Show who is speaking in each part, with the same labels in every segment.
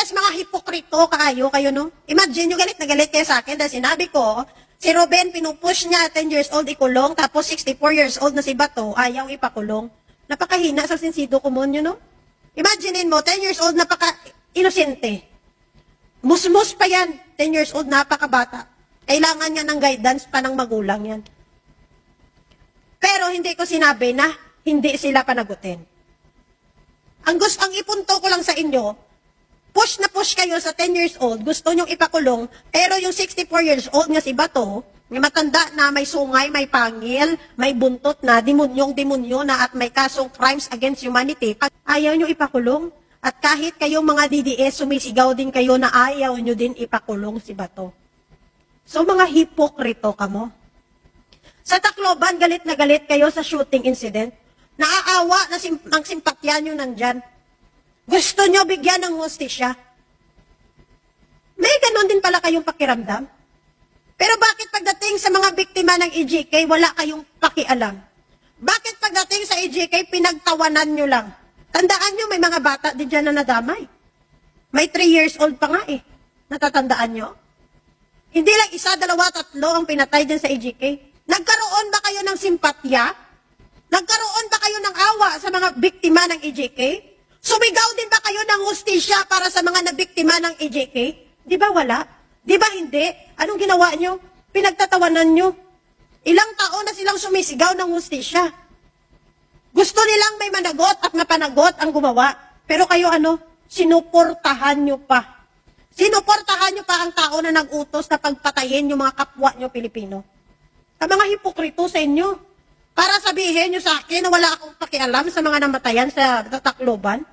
Speaker 1: Yes, mga hipokrito kayo, no? Imagine nyo, galit na galit kayo sa akin dahil sinabi ko, si Ruben, pinupush niya, 10 years old ikulong, tapos 64 years old na si Bato, ayaw ipakulong. Napakahina sa sinsido ko mo nyo, no? Imaginein mo, 10 years old, napaka-inosente. Musmus pa yan, 10 years old, napakabata. Kailangan niya ng guidance pa ng magulang yan. Pero hindi ko sinabi na hindi sila panagutin. Ang ipunto ko lang sa inyo, push na push kayo sa 10 years old, gusto nyong ipakulong, pero yung 64 years old nga si Bato, may matanda na, may sungay, may pangil, may buntot na, demonyo na at may kasong crimes against humanity, ayaw nyo ipakulong. At kahit kayong mga DDS, sumisigaw din kayo na ayaw nyo din ipakulong si Bato. So mga hipokrito kamo. Sa Tacloban, galit na galit kayo sa shooting incident. Naaawa na ang simpatya nyo nandyan. Gusto nyo bigyan ng hustisya. May ganon din pala kayong pakiramdam. Pero bakit pagdating sa mga biktima ng EJK, wala kayong pakialam? Bakit pagdating sa EJK, pinagtawanan nyo lang? Tandaan nyo, may mga bata din dyan na nadamay. May 3 years old pa nga eh. Natatandaan nyo? Hindi lang 1, 2, 3 ang pinatay dyan sa EJK. Nagkaroon ba kayo ng simpatya? Nagkaroon ba kayo ng awa sa mga biktima ng EJK? Sumigaw din ba kayo ng hustisya para sa mga nabiktima ng EJK? Di ba wala? Di ba hindi? Anong ginawa nyo? Pinagtatawanan nyo. Ilang taon na silang sumisigaw ng hustisya. Gusto nilang may managot at mapanagot ang gumawa. Pero kayo sinuportahan nyo pa. Sinuportahan nyo pa ang tao na nag-utos na pagpatayin yung mga kapwa nyo Pilipino. Ang mga hipokrito sa inyo. Para sabihin nyo sa akin na wala akong pakialam sa mga namatayan sa Tacloban.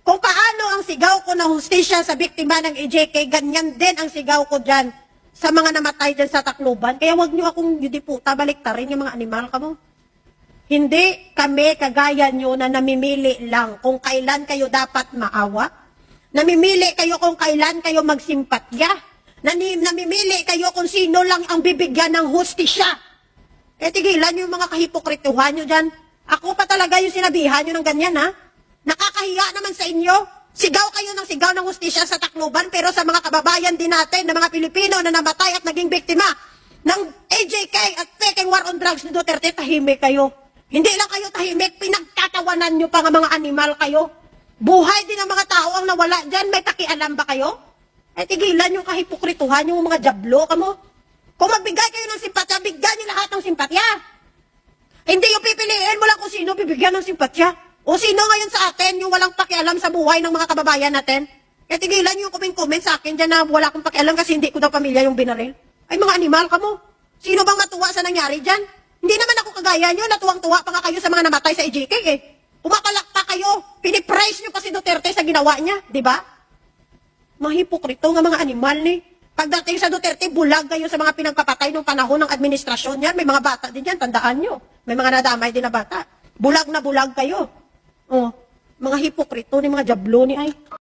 Speaker 1: Kung paano ang sigaw ko na hustisya sa biktima ng EJK, ganyan din ang sigaw ko dyan sa mga namatay dyan sa Tacloban. Kaya wag nyo akong yudiputa, baliktarin yung mga animal kamo. Hindi kami kagaya nyo na namimili lang kung kailan kayo dapat maawa. Namimili kayo kung kailan kayo magsimpatya. Namimili kayo kung sino lang ang bibigyan ng hustisya. Eh tigilan yung mga kahipokrituhan nyo dyan. Ako pa talaga yung sinabihan nyo ng ganyan ha. Nakakahiya naman sa inyo. Sigaw kayo ng sigaw ng hustisya sa Tacloban pero sa mga kababayan din natin na mga Pilipino na namatay at naging biktima ng EJK at peking war on drugs ni Duterte, tahimik kayo. Hindi lang kayo tahimik, pinagtatawanan nyo pa nga mga animal kayo. Buhay din ang mga tao ang nawala dyan. May pakialam ba kayo? Eh tigilan yung kahipokrituhan, yung mga jablo kamo. Kung magbigay kayo ng simpatya, bigyan nyo lahat ng simpatya. Hindi yung pipiliin mo lang kung sino bibigyan ng simpatya. O sino ngayon sa atin yung walang pakialam sa buhay ng mga kababayan natin. Eh tigilan yung comment sa akin dyan na wala akong pakialam kasi hindi ko daw pamilya yung binaril. Ay mga animal kamo. Sino bang matuwa sa nangyari dyan? Hindi naman ako kagaya nyo, natuwang-tuwa pa nga kayo sa mga namatay sa EJK eh. Pumapalakpa kayo, pinipraise nyo pa si Duterte sa ginawa niya, di ba? Mga hipokrito nga mga animal ni. Pagdating sa Duterte, bulag kayo sa mga pinagpapatay nung panahon ng administrasyon niya. May mga bata din yan, tandaan nyo. May mga nadamay din na bata. Bulag na bulag kayo. Oh, mga hipokrito ni mga jablo ni ay.